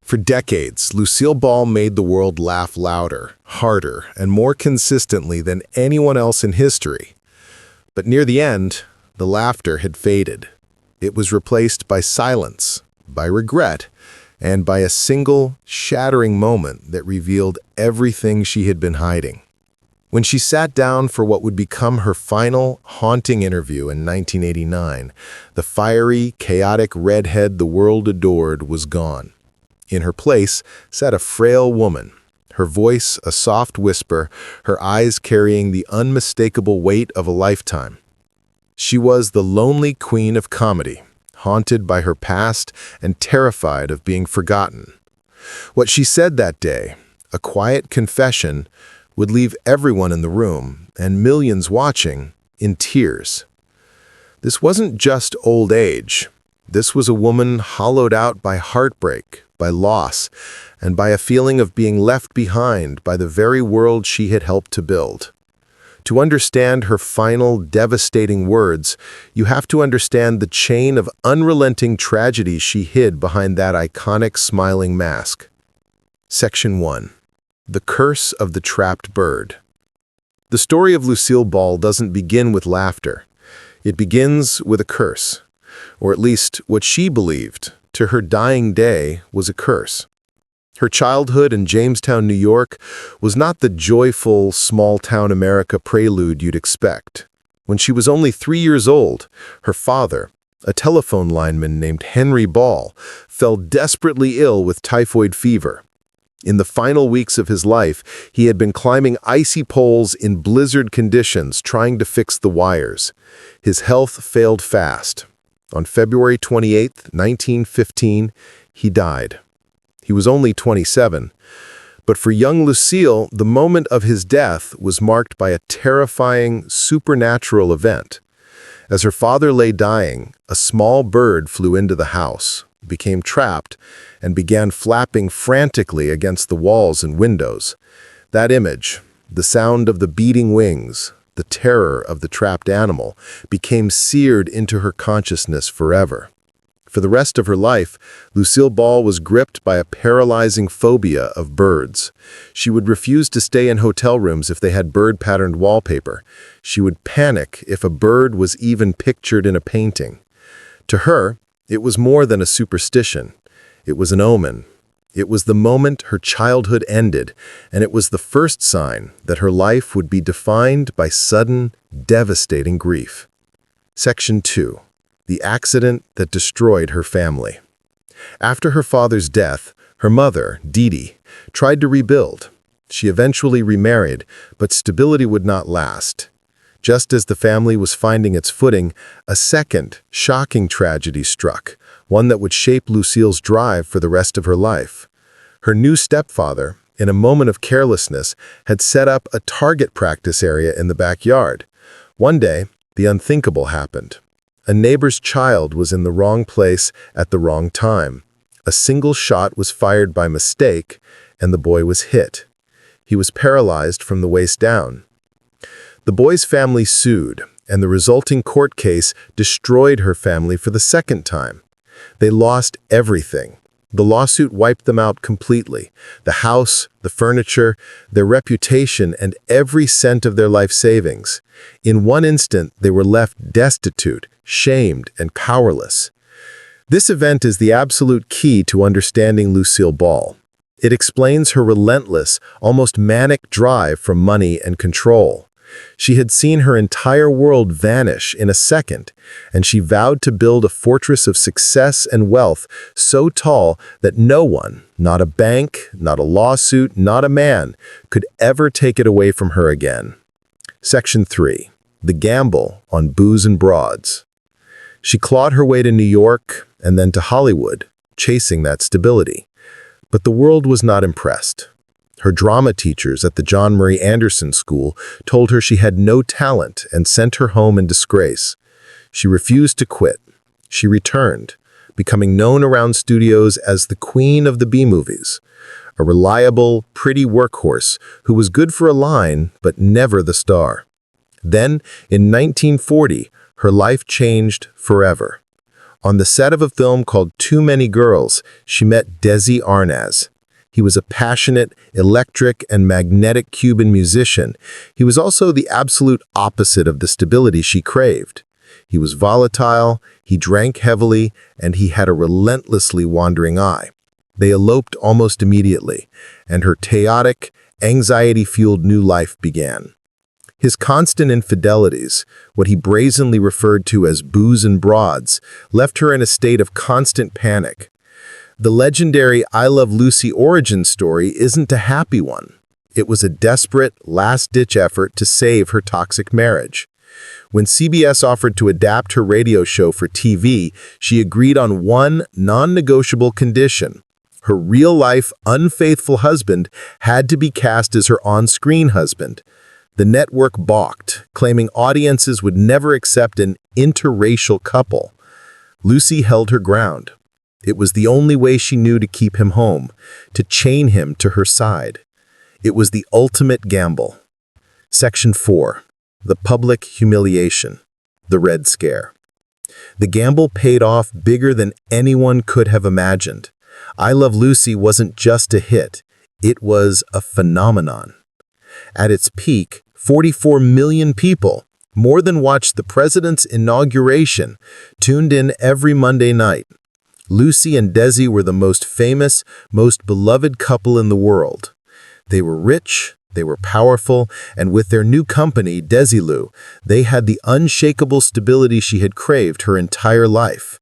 For decades, Lucille Ball made the world laugh louder, harder, and more consistently than anyone else in history. But near the end, the laughter had faded. It was replaced by silence, by regret, and by a single, shattering moment that revealed everything she had been hiding. When she sat down for what would become her final, haunting interview in 1989, the fiery, chaotic redhead the world adored was gone. In her place sat a frail woman, her voice a soft whisper, her eyes carrying the unmistakable weight of a lifetime. She was the lonely queen of comedy, haunted by her past and terrified of being forgotten. What she said that day, a quiet confession, would leave everyone in the room, and millions watching, in tears. This wasn't just old age. This was a woman hollowed out by heartbreak, by loss, and by a feeling of being left behind by the very world she had helped to build. To understand her final, devastating words, you have to understand the chain of unrelenting tragedy she hid behind that iconic smiling mask. Section 1. The Curse of the Trapped Bird. The story of Lucille Ball doesn't begin with laughter. It begins with a curse, or at least what she believed, to her dying day, was a curse. Her childhood in Jamestown, New York, was not the joyful, small-town America prelude you'd expect. When she was only 3 years old, her father, a telephone lineman named Henry Ball, fell desperately ill with typhoid fever. In the final weeks of his life, he had been climbing icy poles in blizzard conditions trying to fix the wires. His health failed fast. On February 28, 1915, he died. He was only 27, but for young Lucille, the moment of his death was marked by a terrifying, supernatural event. As her father lay dying, a small bird flew into the house, became trapped, and began flapping frantically against the walls and windows. That image, the sound of the beating wings, the terror of the trapped animal, became seared into her consciousness forever. For the rest of her life, Lucille Ball was gripped by a paralyzing phobia of birds. She would refuse to stay in hotel rooms if they had bird-patterned wallpaper. She would panic if a bird was even pictured in a painting. To her, it was more than a superstition. It was an omen. It was the moment her childhood ended, and it was the first sign that her life would be defined by sudden, devastating grief. Section 2. The accident that destroyed her family. After her father's death, her mother, Dee Dee, tried to rebuild. She eventually remarried, but stability would not last. Just as the family was finding its footing, a second, shocking tragedy struck, one that would shape Lucille's drive for the rest of her life. Her new stepfather, in a moment of carelessness, had set up a target practice area in the backyard. One day, the unthinkable happened. A neighbor's child was in the wrong place at the wrong time. A single shot was fired by mistake, and the boy was hit. He was paralyzed from the waist down. The boy's family sued, and the resulting court case destroyed her family for the second time. They lost everything. The lawsuit wiped them out completely. The house, the furniture, their reputation, and every cent of their life savings. In one instant, they were left destitute, shamed, and powerless. This event is the absolute key to understanding Lucille Ball. It explains her relentless, almost manic drive for money and control. She had seen her entire world vanish in a second, and she vowed to build a fortress of success and wealth so tall that no one, not a bank, not a lawsuit, not a man, could ever take it away from her again. Section 3. The Gamble on Booze and Broads. She clawed her way to New York and then to Hollywood, chasing that stability. But the world was not impressed. Her drama teachers at the John Murray Anderson School told her she had no talent and sent her home in disgrace. She refused to quit. She returned, becoming known around studios as the Queen of the B-movies, a reliable, pretty workhorse who was good for a line but never the star. Then, in 1940, her life changed forever. On the set of a film called Too Many Girls, she met Desi Arnaz. He was a passionate, electric, and magnetic Cuban musician. He was also the absolute opposite of the stability she craved. He was volatile, he drank heavily, and he had a relentlessly wandering eye. They eloped almost immediately, and her chaotic, anxiety-fueled new life began. His constant infidelities, what he brazenly referred to as booze and broads, left her in a state of constant panic. The legendary I Love Lucy origin story isn't a happy one. It was a desperate, last-ditch effort to save her toxic marriage. When CBS offered to adapt her radio show for TV, she agreed on one non-negotiable condition. Her real-life, unfaithful husband had to be cast as her on-screen husband. The network balked, claiming audiences would never accept an interracial couple. Lucy held her ground. It was the only way she knew to keep him home, to chain him to her side. It was the ultimate gamble. Section 4. The public humiliation. The Red Scare. The gamble paid off bigger than anyone could have imagined. I Love Lucy wasn't just a hit. It was a phenomenon. At its peak, 44 million people, more than watched the president's inauguration, tuned in every Monday night. Lucy and Desi were the most famous, most beloved couple in the world. They were rich, they were powerful, and with their new company, Desilu, they had the unshakable stability she had craved her entire life.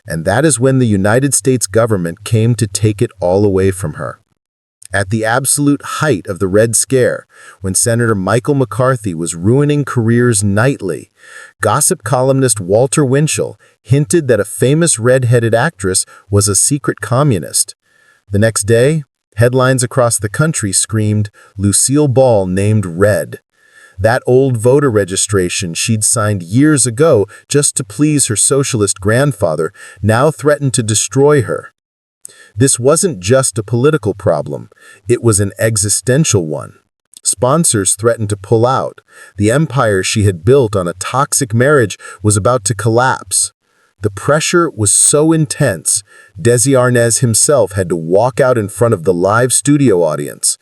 And that is when the United States government came to take it all away from her. At the absolute height of the Red Scare, when Senator Michael McCarthy was ruining careers nightly, gossip columnist Walter Winchell hinted that a famous red-headed actress was a secret communist. The next day, headlines across the country screamed, "Lucille Ball named Red." That old voter registration she'd signed years ago just to please her socialist grandfather now threatened to destroy her. This wasn't just a political problem, it was an existential one. Sponsors threatened to pull out. The empire she had built on a toxic marriage was about to collapse. The pressure was so intense, Desi Arnaz himself had to walk out in front of the live studio audience.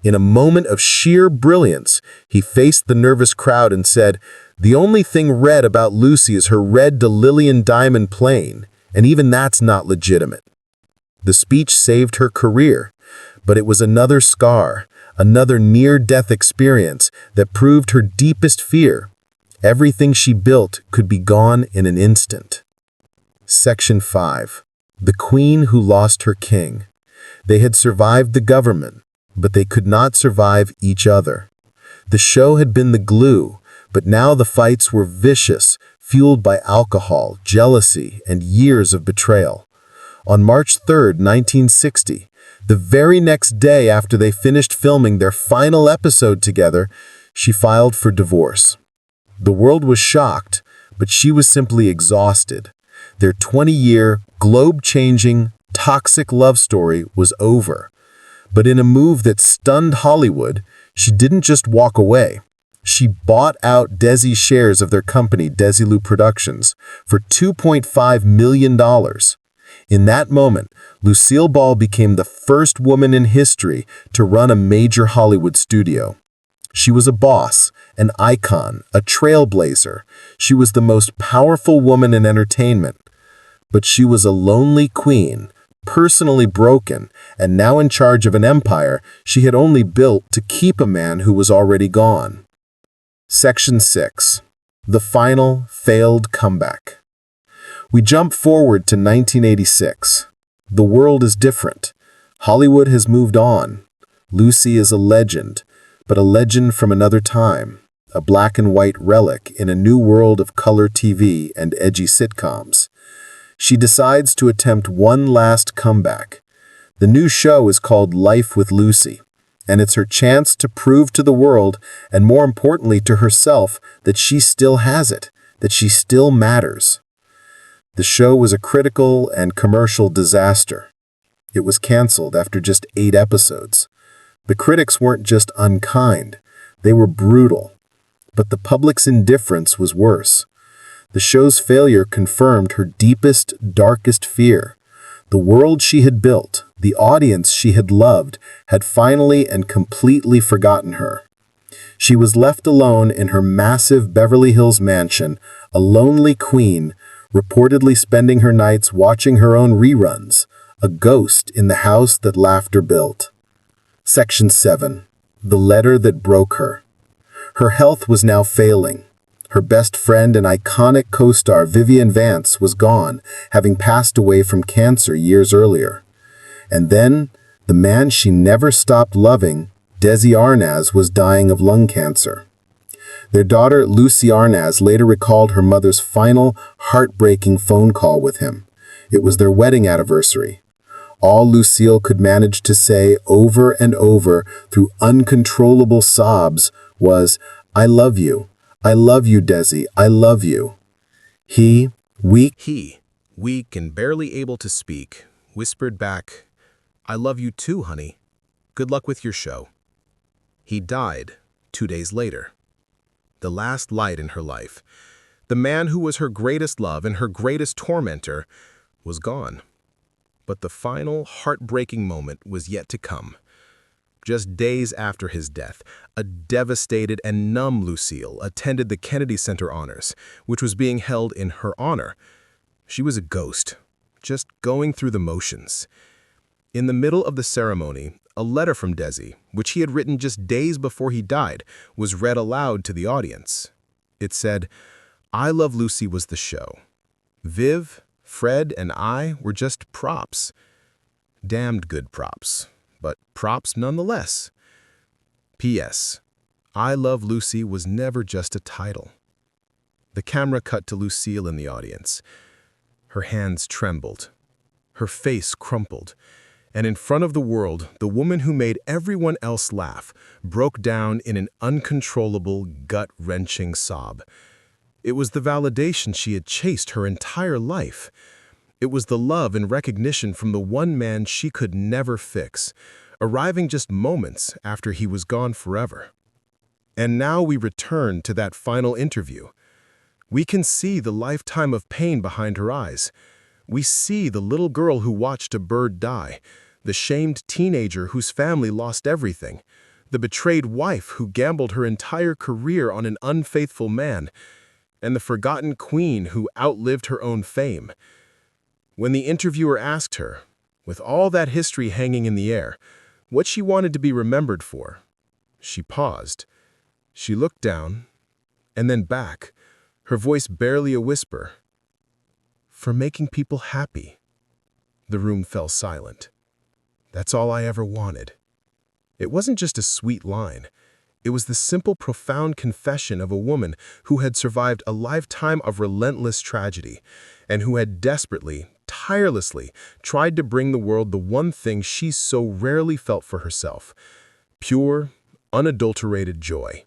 In a moment of sheer brilliance, he faced the nervous crowd and said, "The only thing red about Lucy is her red Lillian diamond plane, and even that's not legitimate." The speech saved her career, but it was another scar, another near-death experience that proved her deepest fear. Everything she built could be gone in an instant. Section 5. The Queen Who Lost Her King. They had survived the government, but they could not survive each other. The show had been the glue, but now the fights were vicious, fueled by alcohol, jealousy, and years of betrayal. On March 3, 1960, the very next day after they finished filming their final episode together, she filed for divorce. The world was shocked, but she was simply exhausted. Their 20-year, globe-changing, toxic love story was over. But in a move that stunned Hollywood, she didn't just walk away. She bought out Desi's shares of their company, Desilu Productions, for $2.5 million. In that moment, Lucille Ball became the first woman in history to run a major Hollywood studio. She was a boss, an icon, a trailblazer. She was the most powerful woman in entertainment. But she was a lonely queen, personally broken, and now in charge of an empire she had only built to keep a man who was already gone. Section 6. The Final Failed Comeback. We jump forward to 1986. The world is different. Hollywood has moved on. Lucy is a legend, but a legend from another time, a black and white relic in a new world of color TV and edgy sitcoms. She decides to attempt one last comeback. The new show is called Life with Lucy, and it's her chance to prove to the world, and more importantly to herself, that she still has it, that she still matters. The show was a critical and commercial disaster. It was canceled after just 8 episodes. The critics weren't just unkind, they were brutal. But the public's indifference was worse. The show's failure confirmed her deepest, darkest fear. The world she had built, the audience she had loved, had finally and completely forgotten her. She was left alone in her massive Beverly Hills mansion, a lonely queen, reportedly spending her nights watching her own reruns, a ghost in the house that laughter built. Section 7. The letter that broke her. Her health was now failing. Her best friend and iconic co-star Vivian Vance was gone, having passed away from cancer years earlier. And then, the man she never stopped loving, Desi Arnaz, was dying of lung cancer. Their daughter, Lucy Arnaz, later recalled her mother's final, heartbreaking phone call with him. It was their wedding anniversary. All Lucille could manage to say over and over through uncontrollable sobs was, "I love you. I love you, Desi. I love you." He, weak and barely able to speak, whispered back, "I love you too, honey. Good luck with your show." He died 2 days later. The last light in her life, the man who was her greatest love and her greatest tormentor, was gone. But the final, heartbreaking moment was yet to come. Just days after his death, a devastated and numb Lucille attended the Kennedy Center Honors, which was being held in her honor. She was a ghost, just going through the motions. In the middle of the ceremony, a letter from Desi, which he had written just days before he died, was read aloud to the audience. It said, "I Love Lucy was the show. Viv, Fred, and I were just props. Damned good props, but props nonetheless. P.S. I Love Lucy was never just a title." The camera cut to Lucille in the audience. Her hands trembled. Her face crumpled. And in front of the world, the woman who made everyone else laugh broke down in an uncontrollable, gut-wrenching sob. It was the validation she had chased her entire life. It was the love and recognition from the one man she could never fix, arriving just moments after he was gone forever. And now we return to that final interview. We can see the lifetime of pain behind her eyes. We see the little girl who watched a bird die, the shamed teenager whose family lost everything, the betrayed wife who gambled her entire career on an unfaithful man, and the forgotten queen who outlived her own fame. When the interviewer asked her, with all that history hanging in the air, what she wanted to be remembered for, she paused. She looked down, and then back, her voice barely a whisper. "For making people happy." The room fell silent. That's all I ever wanted. It wasn't just a sweet line. It was the simple, profound confession of a woman who had survived a lifetime of relentless tragedy and who had desperately, tirelessly tried to bring the world the one thing she so rarely felt for herself: pure, unadulterated joy.